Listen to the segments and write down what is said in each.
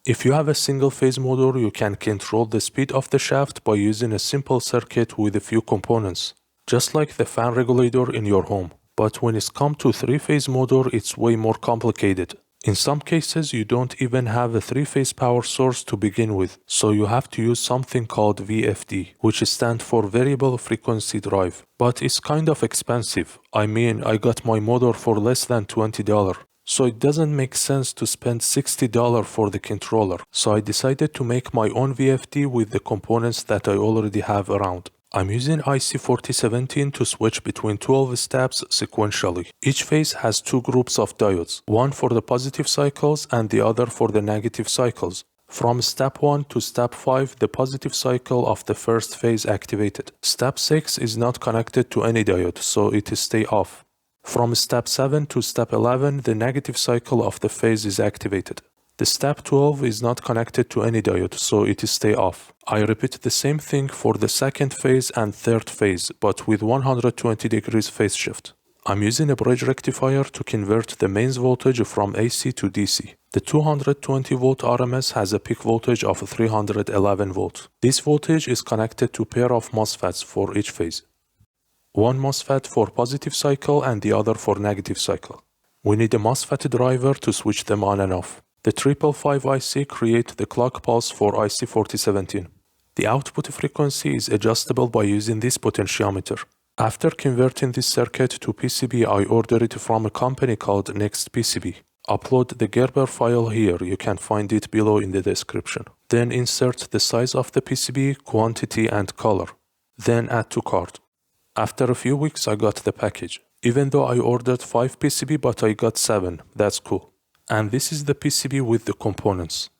If you have a single-phase motor, you can control the speed of the shaft by using a simple circuit with a few components, just like the fan regulator in your home. But when it's come to three-phase motor, it's way more complicated. In some cases, you don't even have a three-phase power source to begin with, so you have to use something called VFD, which stands for Variable Frequency Drive. But it's kind of expensive. I mean, I got my motor for less than $20. So it doesn't make sense to spend $60 for the controller. So I decided to make my own VFD with the components that I already have around. I'm using IC4017 to switch between 12 steps sequentially. Each phase has two groups of diodes, one for the positive cycles and the other for the negative cycles. From step 1 to step 5, the positive cycle of the first phase activated. Step 6 is not connected to any diode, so it is stay off. From step 7 to step 11, the negative cycle of the phase is activated. The step 12 is not connected to any diode, so it is stay off. I repeat the same thing for the second phase and third phase, but with 120 degrees phase shift. I'm using a bridge rectifier to convert the mains voltage from AC to DC. The 220 volt RMS has a peak voltage of 311 volts. This voltage is connected to a pair of MOSFETs for each phase. One MOSFET for positive cycle and the other for negative cycle. We need a MOSFET driver to switch them on and off. The 555 IC creates the clock pulse for IC4017. The output frequency is adjustable by using this potentiometer. After converting this circuit to PCB, I ordered it from a company called Next PCB. Upload the Gerber file here, you can find it below in the description. Then insert the size of the PCB, quantity and color. Then add to cart. After a few weeks I got the package. Even though I ordered 5 PCB but I got 7, that's cool. And this is the PCB with the components.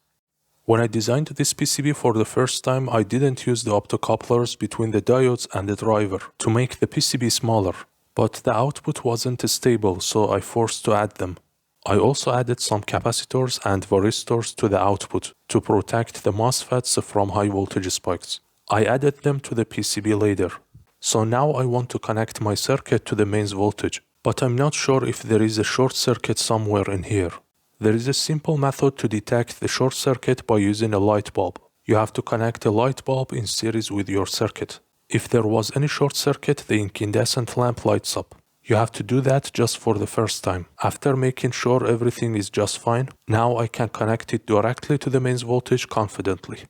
When I designed this PCB for the first time, I didn't use the optocouplers between the diodes and the driver to make the PCB smaller, but the output wasn't stable, so I forced to add them. I also added some capacitors and varistors to the output to protect the MOSFETs from high voltage spikes. I added them to the PCB later. So now I want to connect my circuit to the mains voltage, but I'm not sure if there is a short circuit somewhere in here. There is a simple method to detect the short circuit by using a light bulb. You have to connect a light bulb in series with your circuit. If there was any short circuit, the incandescent lamp lights up. You have to do that just for the first time. After making sure everything is just fine, now I can connect it directly to the mains voltage confidently.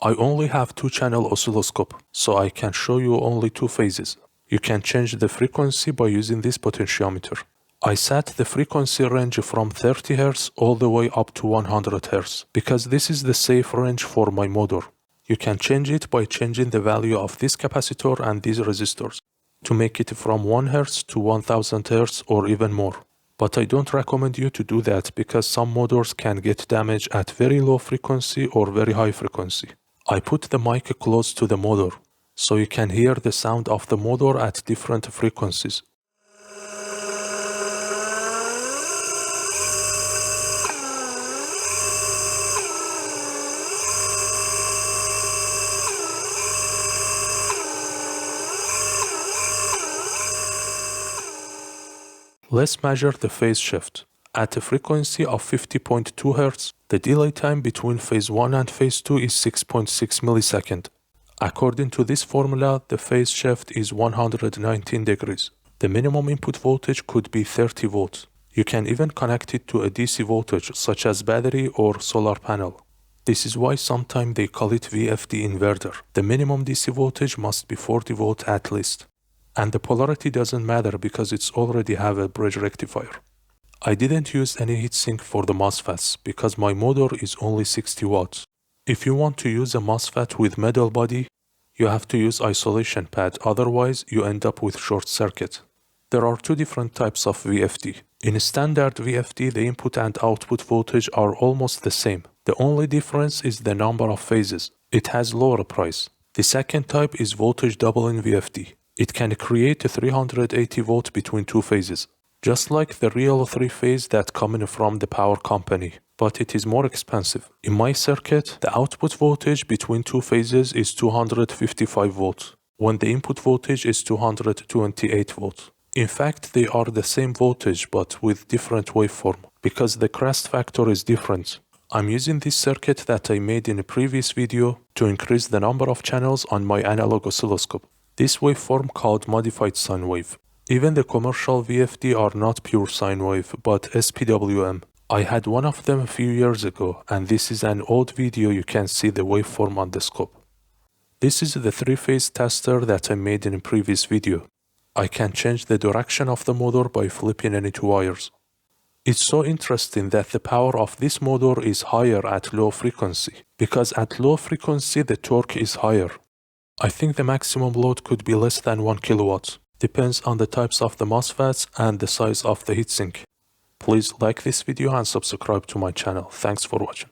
I only have 2-channel oscilloscope, so I can show you only 2 phases. You can change the frequency by using this potentiometer. I set the frequency range from 30 Hz all the way up to 100 Hz, because this is the safe range for my motor. You can change it by changing the value of this capacitor and these resistors, to make it from 1 Hz to 1000 Hz or even more. But I don't recommend you to do that because some motors can get damaged at very low frequency or very high frequency. I put the mic close to the motor, so you can hear the sound of the motor at different frequencies. Let's measure the phase shift. At a frequency of 50.2 Hz, the delay time between phase 1 and phase 2 is 6.6 milliseconds. According to this formula, the phase shift is 119 degrees. The minimum input voltage could be 30 volts. You can even connect it to a DC voltage, such as battery or solar panel. This is why sometimes they call it VFD Inverter. The minimum DC voltage must be 40 volts at least. And the polarity doesn't matter because it's already have a bridge rectifier. I didn't use any heatsink for the MOSFETs because my motor is only 60 watts. If you want to use a MOSFET with metal body, you have to use isolation pad, otherwise you end up with short circuit. There are 2 different types of VFD. In a standard VFD, the input and output voltage are almost the same. The only difference is the number of phases. It has lower price. The second type is voltage doubling VFD. It can create a 380 volt between 2 phases, just like the real 3-phase that coming from the power company, but it is more expensive. In my circuit, the output voltage between 2 phases is 255 volts, when the input voltage is 228 volts. In fact, they are the same voltage but with different waveform, because the crest factor is different. I'm using this circuit that I made in a previous video to increase the number of channels on my analog oscilloscope. This waveform called modified sine wave. Even the commercial VFD are not pure sine wave, but SPWM. I had one of them a few years ago, and this is an old video. You can see the waveform on the scope. This is the 3-phase tester that I made in a previous video. I can change the direction of the motor by flipping any two wires. It's so interesting that the power of this motor is higher at low frequency, because at low frequency the torque is higher. I think the maximum load could be less than 1 kilowatt. Depends on the types of the MOSFETs and the size of the heatsink. Please like this video and subscribe to my channel. Thanks for watching.